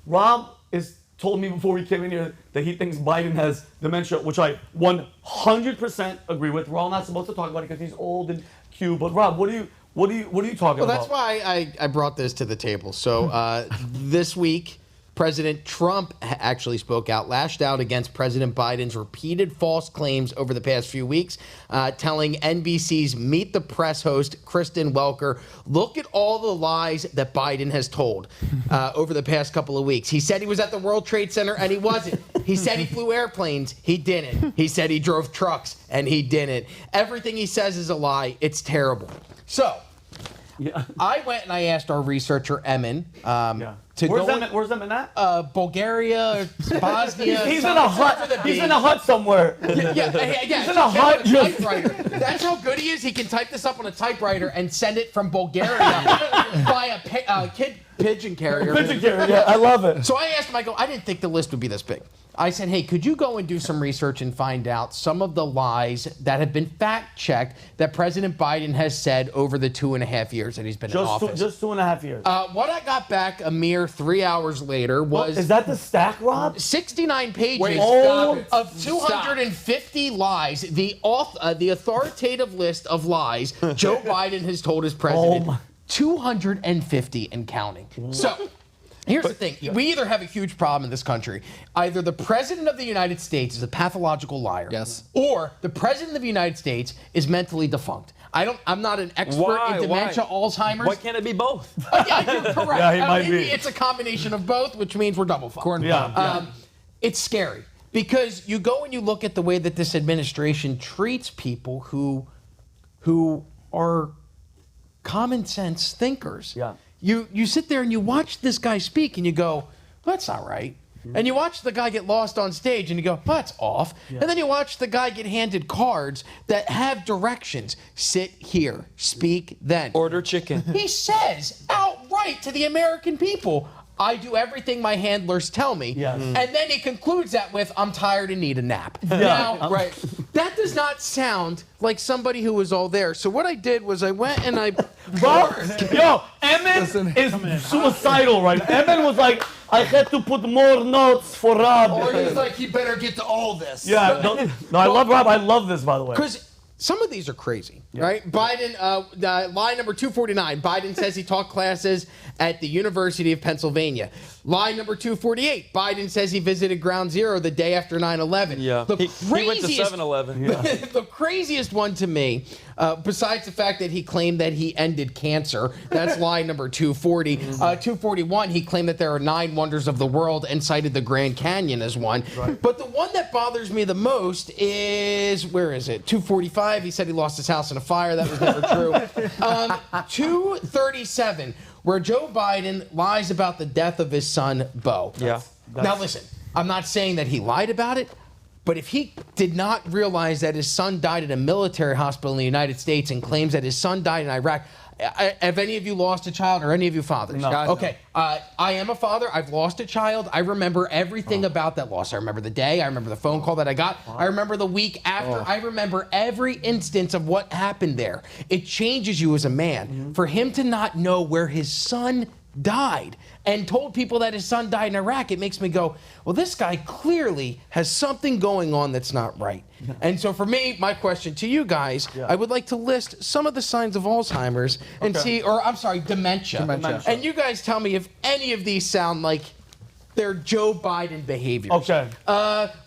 Rob told me before we came in here that he thinks Biden has dementia, which I 100% agree with. We're all not supposed to talk about it because he's old and cute. But Rob, what are you talking about? Well, that's why I brought this to the table. So this week, President Trump actually spoke out, lashed out against President Biden's repeated false claims over the past few weeks, telling NBC's Meet the Press host, Kristen Welker, look at all the lies that Biden has told over the past couple of weeks. He said he was at the World Trade Center, and he wasn't. He said he flew airplanes. He didn't. He said he drove trucks, and he didn't. Everything he says is a lie. It's terrible. So I went and I asked our researcher, Emin, Where's Emin at? Bulgaria, Bosnia. He's in a hut. He's in a hut somewhere. Yeah. He's in a hut. Typewriter. That's how good he is. He can type this up on a typewriter and send it from Bulgaria by a pigeon carrier. Pigeon carrier. Yeah, I love it. So I asked him. I didn't think the list would be this big. I said, hey, could you go and do some research and find out some of the lies that have been fact-checked that President Biden has said over the 2.5 years that he's been in office? Just 2.5 years. What I got back a mere 3 hours later was... Is that the stack, Rob? 69 pages of 250 lies. The authoritative list of lies Joe Biden has told his president. 250 and counting. So... Here's the thing. We either have a huge problem in this country. Either the president of the United States is a pathological liar. Yes. Or the president of the United States is mentally defunct. I'm not an expert in dementia, Alzheimer's. Why can't it be both? Yeah, you're correct. Yeah, he might maybe be. it's a combination of both, which means we're double fucked. It's scary because you go and you look at the way that this administration treats people who are common sense thinkers. Yeah. You sit there and you watch this guy speak and you go, well, that's not right. And you watch the guy get lost on stage and you go, well, that's off. Yeah. And then you watch the guy get handed cards that have directions. Sit here, speak then. Order chicken. He says outright to the American people, I do everything my handlers tell me. Yes. And then he concludes that with, I'm tired and need a nap. Yeah. Now, that does not sound like somebody who was all there. So what I did was I went and I... Emin is suicidal right now. Emin was like, I had to put more notes for Rob. Or he's like, he better get to all this. Yeah, no, I love Rob. I love this, by the way. Because some of these are crazy, right? Biden, lie number 249, Biden says he taught classes at the University of Pennsylvania. Lie number 248, Biden says he visited Ground Zero the day after 9/11. Yeah, he went to 7-Eleven. Yeah. The craziest one to me, besides the fact that he claimed that he ended cancer, that's lie number 240. 241, he claimed that there are 9 wonders of the world and cited the Grand Canyon as one. Right. But the one that bothers me the most is, where is it? 245, he said he lost his house in a fire. That was never true. 237, where Joe Biden lies about the death of his son, Beau. Yeah. Now listen, I'm not saying that he lied about it, but if he did not realize that his son died at a military hospital in the United States and claims that his son died in Iraq, have any of you lost a child or any of you fathers? No. Okay. I am a father. I've lost a child. I remember everything about that loss. I remember the day. I remember the phone call that I got. I remember the week after. I remember every instance of what happened there. It changes you as a man. For him to not know where his son died and told people that his son died in Iraq, it makes me go, well, this guy clearly has something going on that's not right. And so for me, my question to you guys, I would like to list some of the signs of Alzheimer's and see, or I'm sorry, dementia. And you guys tell me if any of these sound like they're Joe Biden behaviors. Okay.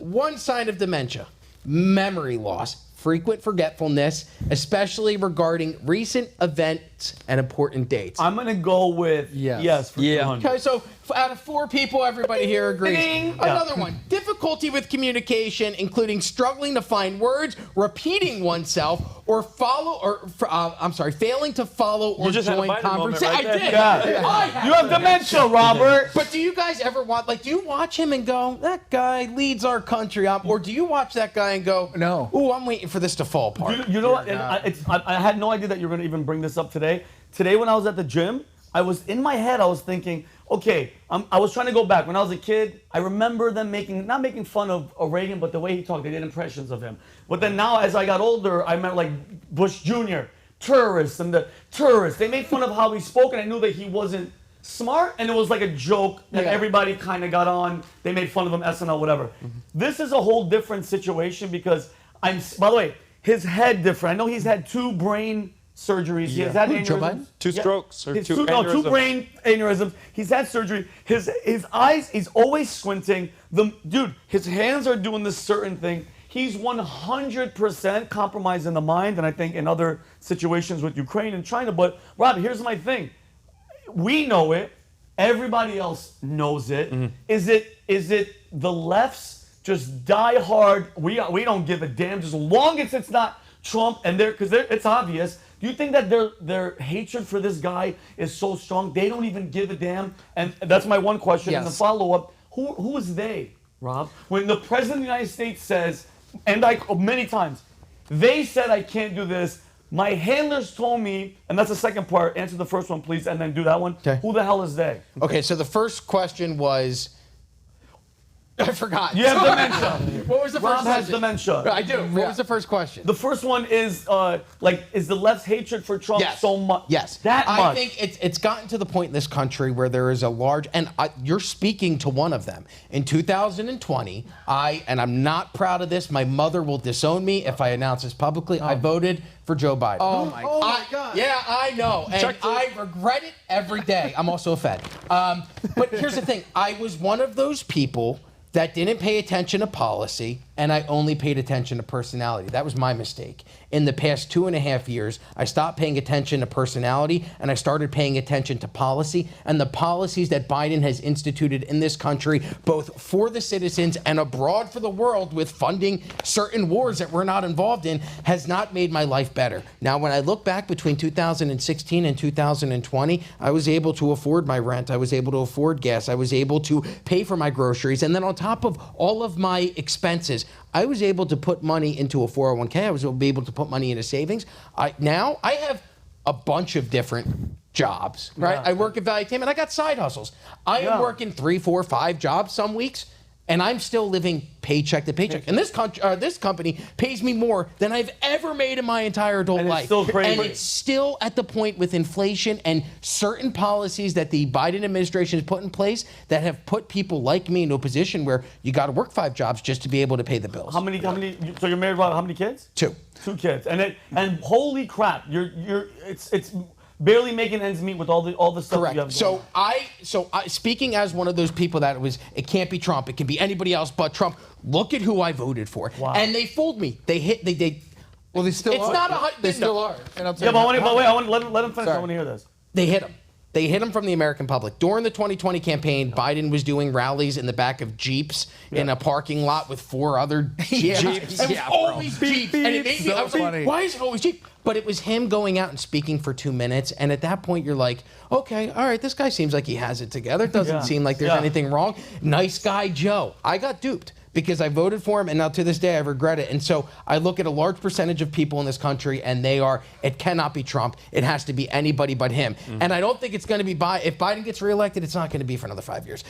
One sign of dementia, memory loss. Frequent forgetfulness, especially regarding recent events and important dates. I'm going to go with yes for 200. Okay, so out of 4 people, everybody here agrees. Ding. Another one, difficulty with communication, including struggling to find words, repeating oneself, or failing to follow or join conversations. Right I did. Yeah. You have dementia, Robert. But do you guys ever do you watch him and go, that guy leads our country up? Or do you watch that guy and go, no, ooh, I'm waiting for this to fall apart? You know what? And I had no idea that you were going to even bring this up today. Today when I was at the gym, I was in my head, I was thinking, okay, I was trying to go back. When I was a kid, I remember them not making fun of Reagan, but the way he talked, they did impressions of him. But then now, as I got older, I met like Bush Jr., terrorists, and the terrorists. They made fun of how he spoke, and I knew that he wasn't smart, and it was like a joke that everybody kind of got on. They made fun of him, SNL, whatever. This is a whole different situation because by the way, his head different. I know he's had 2 brain surgeries. He has had aneurysms. 2 strokes or 2 aneurysms. 2 brain aneurysms. He's had surgery. His eyes, he's always squinting. Dude, his hands are doing this certain thing. He's 100% compromised in the mind, and I think in other situations with Ukraine and China. But Rob, here's my thing. We know it. Everybody else knows it. Is it the left's just die hard? We don't give a damn as long as it's not Trump and because it's obvious. Do you think that their hatred for this guy is so strong they don't even give a damn? And that's my one question. And the follow up: Who is they, Rob? When the president of the United States says, and many times, they said I can't do this. My handlers told me, and that's the second part. Answer the first one, please, and then do that one. Okay. Who the hell is they? Okay, so the first question was, I forgot. You have dementia. What was the Rob first has question? dementia. I do. What was the first question? The first one is is the left's hatred for Trump so much? Yes. That much. I think it's gotten to the point in this country where there is a large, and you're speaking to one of them. In 2020, and I'm not proud of this, my mother will disown me if I announce this publicly, I voted for Joe Biden. Oh my God. Yeah, I know. And I regret it every day. I'm also a Fed. But here's the thing. I was one of those people that didn't pay attention to policy, and I only paid attention to personality. That was my mistake. In the past 2.5 years, I stopped paying attention to personality, and I started paying attention to policy, and the policies that Biden has instituted in this country, both for the citizens and abroad for the world with funding certain wars that we're not involved in, has not made my life better. Now, when I look back between 2016 and 2020, I was able to afford my rent, I was able to afford gas, I was able to pay for my groceries, and then on top of all of my expenses, I was able to put money into a 401k. I was able to put money into savings. Now I have a bunch of different jobs, right? I work at Value Team and I got side hustles. I am working 3, 4, 5 jobs some weeks, and I'm still living paycheck to paycheck. And this company pays me more than I've ever made in my entire adult life. Still crazy. And it's still at the point with inflation and certain policies that the Biden administration has put in place that have put people like me into a position where you got to work 5 jobs just to be able to pay the bills. How many? So you're married, Rob? How many kids? 2. 2 kids. And holy crap, it's barely making ends meet with all the stuff Correct. you have going on. So I speaking as one of those people that it can't be Trump, it can be anybody else but Trump. Look at who I voted for. Wow. And they fooled me. Well, they still are. It's not a. They still are. And I'll tell Yeah, you but wait, I want to let him finish. I want to hear this. They hit him. They hit him from the American public. During the 2020 campaign, Biden was doing rallies in the back of Jeeps in a parking lot with 4 other Jeeps. It was always Jeeps. And it made me, I was like, why is it always Jeep? But it was him going out and speaking for 2 minutes. And at that point, you're like, okay, all right, this guy seems like he has it together. It doesn't seem like there's anything wrong. Nice guy, Joe. I got duped because I voted for him, and now to this day I regret it. And so I look at a large percentage of people in this country, and it cannot be Trump. It has to be anybody but him. And I don't think it's going to be if Biden gets reelected, it's not going to be for another 5 years.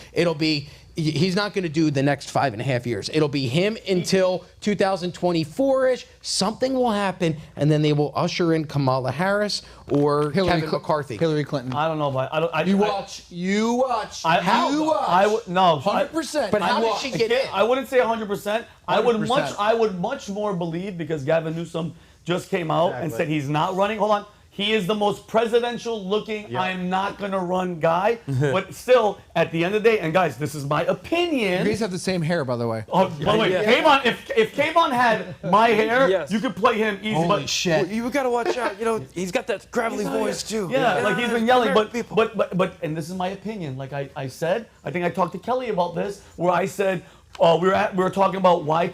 He's not going to do the next 5.5 years. It'll be him until 2024-ish. Something will happen, and then they will usher in Kamala Harris or Kevin McCarthy. Hillary Clinton. I don't know, but You watch. I would no 100%. But how did she get in? I wouldn't say 100%. I would much more believe because Gavin Newsom just came out and said he's not running. Hold on. He is the most presidential looking, I'm not going to run guy. But still, at the end of the day, and guys, this is my opinion. You guys have the same hair, by the way. Oh, by the way, Kayvon, if Kayvon had my hair, you could play him easy. Holy shit. Well, you got to watch out. He's got that gravelly voice, too. Yeah, like he's been yelling. But, and this is my opinion. Like I said, I think I talked to Kelly about this, where I said, we were talking about why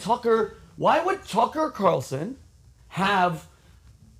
would Tucker Carlson have,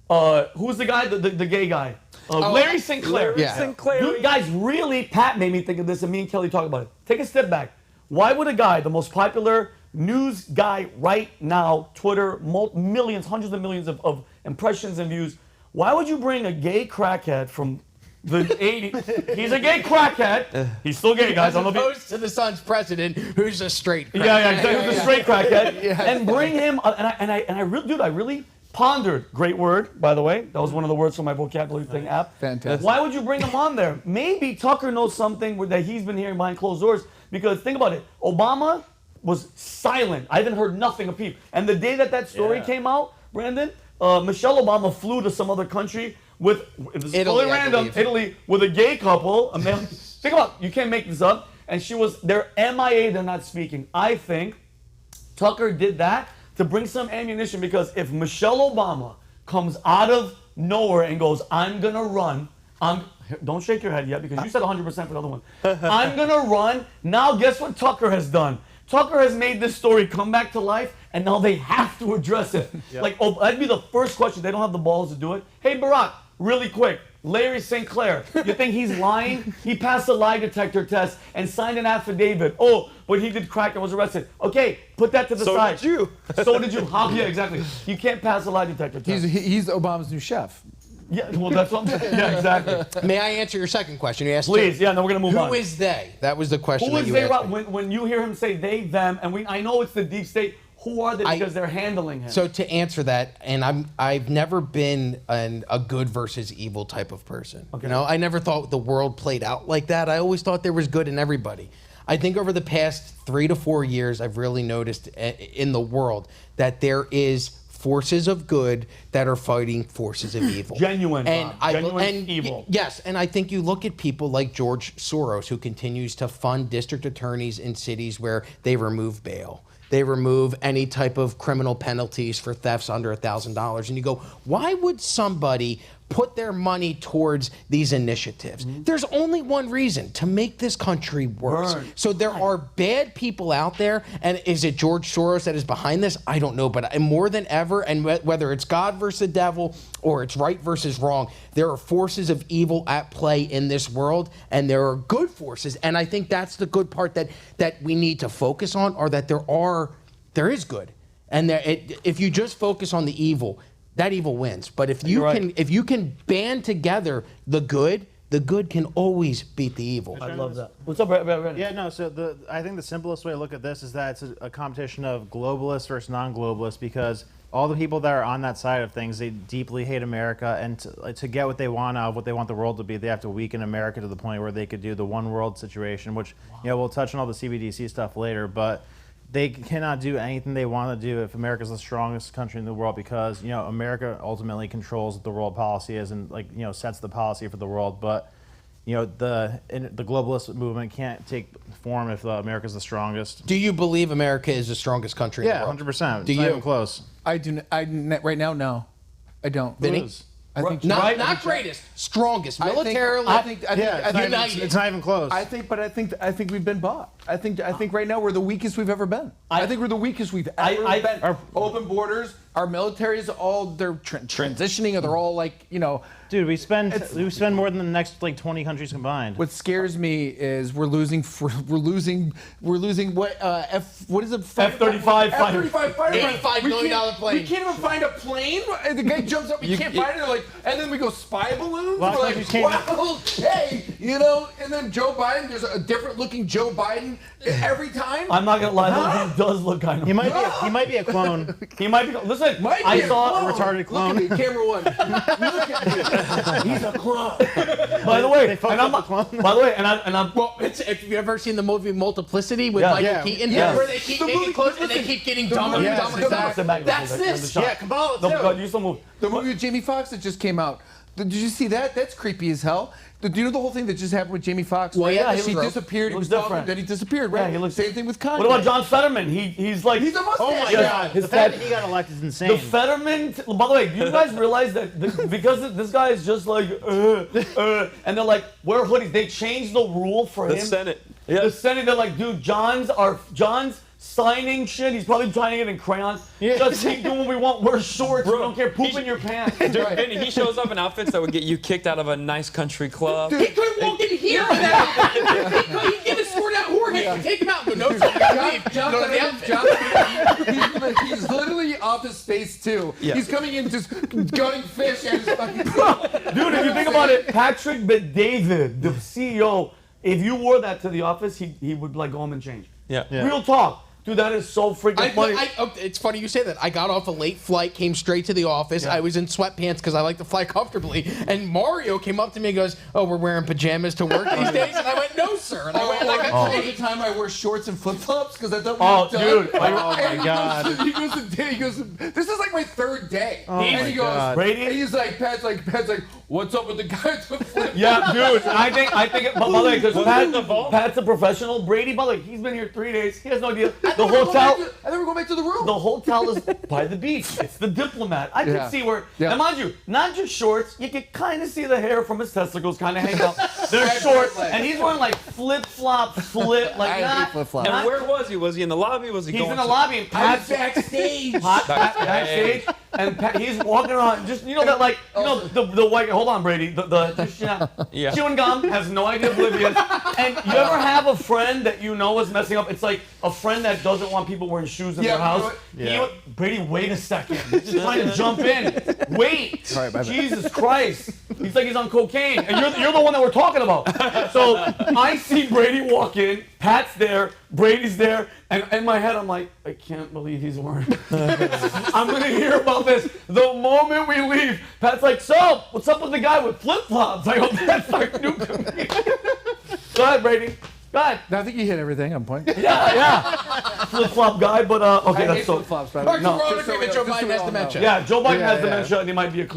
who's the guy, the gay guy? Larry Sinclair. Larry Sinclair. You guys really, Pat made me think of this, and me and Kelly talk about it. Take a step back. Why would a guy, the most popular news guy right now, Twitter, millions, hundreds of millions of impressions and views, why would you bring a gay crackhead from the 80s? He's a gay crackhead. He's still gay, guys. As opposed to the son's president, who's a straight crackhead. Yeah, exactly. Who's a straight crackhead. And bring him, and I really Pondered, great word, by the way. That was one of the words from my vocabulary thing app. Fantastic. Why would you bring him on there? Maybe Tucker knows something that he's been hearing behind closed doors. Because think about it, Obama was silent. I haven't heard nothing of people. And the day that story came out, Brandon, Michelle Obama flew to some other country with this is totally random, Italy, with a gay couple. Think about it, you can't make this up. And they're MIA, they're not speaking. I think Tucker did that to bring some ammunition, because if Michelle Obama comes out of nowhere and goes, I'm gonna run, don't shake your head yet because you said 100% for the other one. I'm gonna run. Now guess what Tucker has done? Tucker has made this story come back to life, and now they have to address it. Like, that'd be the first question. They don't have the balls to do it. Hey, Barack, really quick. Larry St. Clair, you think he's lying? He passed a lie detector test and signed an affidavit. Oh, but he did crack and was arrested. Okay, put that to the side. So did you. So did you. How? Yeah, exactly. You can't pass a lie detector test. He's Obama's new chef. Yeah, well, that's what I'm saying. Yeah, exactly. May I answer your second question? You asked Please, yeah, no, we're going to move on. Who is they? That was the question Who that is you they, asked Rob? me. When you hear him say they, them, and I know it's the deep state, who are they because they're handling him? So to answer that, and I've never been a good versus evil type of person. Okay. You know, I never thought the world played out like that. I always thought there was good in everybody. I think over the past 3 to 4 years, I've really noticed in the world that there is forces of good that are fighting forces of evil. Genuine, and Bob. Genuine evil. Yes, and I think you look at people like George Soros, who continues to fund district attorneys in cities where they remove bail. They remove any type of criminal penalties for thefts under $1,000. And you go, why would somebody put their money towards these initiatives? There's only one reason: to make this country worse. Burn. So there are bad people out there, and is it George Soros that is behind this? I don't know, but more than ever, and whether it's God versus the devil or it's right versus wrong, there are forces of evil at play in this world, and there are good forces. And I think that's the good part that we need to focus on, or that there is good. And if you just focus on the evil, that evil wins. But if you can band together the good can always beat the evil. I love that. What's up, Brandon? Yeah, no, so I think the simplest way to look at this is that it's a competition of globalists versus non-globalists, because all the people that are on that side of things, they deeply hate America, and to get what they want out of what they want the world to be, they have to weaken America to the point where they could do the one world situation, which, you know, we'll touch on all the CBDC stuff later, but they cannot do anything they want to do if America's the strongest country in the world, because, you know, America ultimately controls what the world policy is and, like, you know, sets the policy for the world. But, you know, the globalist movement can't take form if America's the strongest. Do you believe America is the strongest country in the world? 100%. Do It's not you? even close. I do. Right now, no, I don't. Vinny? I think Not greatest, strongest. Militarily, It's not even close. I think we've been bought. I think right now we're the weakest we've ever been. I think we're the weakest we've ever been. Our open borders, our military is all they're transitioning, or they're all like, you know. Dude, we spend more than the next like 20 countries combined. What scares me is we're losing what what is it? F-35 fighter. F-35 fighter. $85 million plane. We can't even find a plane. The guy jumps up, we can't find it. They're like, and then we go spy balloons. Well, We're like, you can't- wow, hey, you know. And then Joe Biden, there's a different looking Joe Biden every time. I'm not gonna lie, he does look kind of. He might be a clone. He might be. Listen, I saw a retarded clone. Look at me, camera one. Look at me. He's a clone. By the way, They fucked and up I'm, the clone. by the way, and I'm. Well, if you've ever seen the movie Multiplicity with Yeah. Michael Yeah. Keaton, Yeah. where they keep getting close and they keep getting dumber and movie- dumber. Yes, Step back, That's step back, this. step back. Yeah, Kabbalah No, too. God, you still move. The movie with Jamie Foxx that just came out. Did you see that? That's creepy as hell. Do you know the whole thing that just happened with Jamie Foxx? Well, yeah, she he looks- disappeared. he He was looks talking, different. then he disappeared. Right? Yeah, he looks- Same thing with Kanye. What about John Fetterman? He's like. He's a mustache. Oh my guy. God! His The fact dad- that he got elected is insane. The Fetterman. By the way, do you guys realize that because this guy is just like, and they're like, wear hoodies. They changed the rule for The him. Senate. The Yeah. Senate. They're like, dude, John's signing shit. He's probably trying it in crayons. Yeah. Just keep doing what we want. Wear shorts. Bro, we don't care. Poop he- in your pants. Dude, Vinny, he shows up in outfits that would get you kicked out of a nice country club. He couldn't walk in here in that outfit. He could have scored out Jorge. Take him out. But no, He's literally Office Space 2. Yeah. He's coming in just gutting fish at his fucking feet. Dude, if you think about it, Patrick Bet-David, the CEO, if you wore that to the office, he would like go home and change. Yeah. Real talk. Dude, that is so freaking funny. It's funny you say that. I got off a late flight, came straight to the office. Yeah. I was in sweatpants because I like to fly comfortably. And Mario came up to me and goes, "Oh, we're wearing pajamas to work these days." And I went, "No, sir." And I went, like, all the time I wear shorts and flip flops because I thought we Oh, were done. dude. Oh my God. He goes, this is like my third day. Oh and my he goes, God. Brady? and he's like, Pat's like, what's up with the guys with flip flops? Yeah, dude. I think, by the way, because Pat's a professional. Brady, by the way, he's been here 3 days. He has no idea. The hotel. And then we're going back to the room. The hotel is by the beach. It's the Diplomat. I can see where, and mind you, not just shorts, you can kind of see the hair from his testicles kind of hang out. They're short, and he's wearing like flip-flops, like flip-flops. And where was he? Was he in the lobby? Was he he's going in the to- lobby, and Pat's backstage. backstage, and he's walking around, just, that like, the white, hold on, Brady, Yeah. chewing gum, has no idea oblivious. And you ever have a friend that you know is messing up? It's like a friend that doesn't want people wearing shoes in their house. Brady, wait a second. He's just trying to jump in. Wait. All right, bye-bye. Jesus Christ. He's like he's on cocaine. And you're the one that we're talking about. So I see Brady walk in. Pat's there. Brady's there. And in my head, I'm like, I can't believe he's wearing. I'm going to hear about this the moment we leave. Pat's like, so, what's up with the guy with flip-flops? I go, that's our new comedian. Go ahead, Brady. Go ahead. I think you hit everything on point. Yeah. Flip-flop guy, but okay, I that's hate so. flip flops, by the Mark, way. we're all in Just so agreement we- Joe just so Biden we has all know. dementia. Yeah, Joe Biden has Yeah. dementia, and he might be a.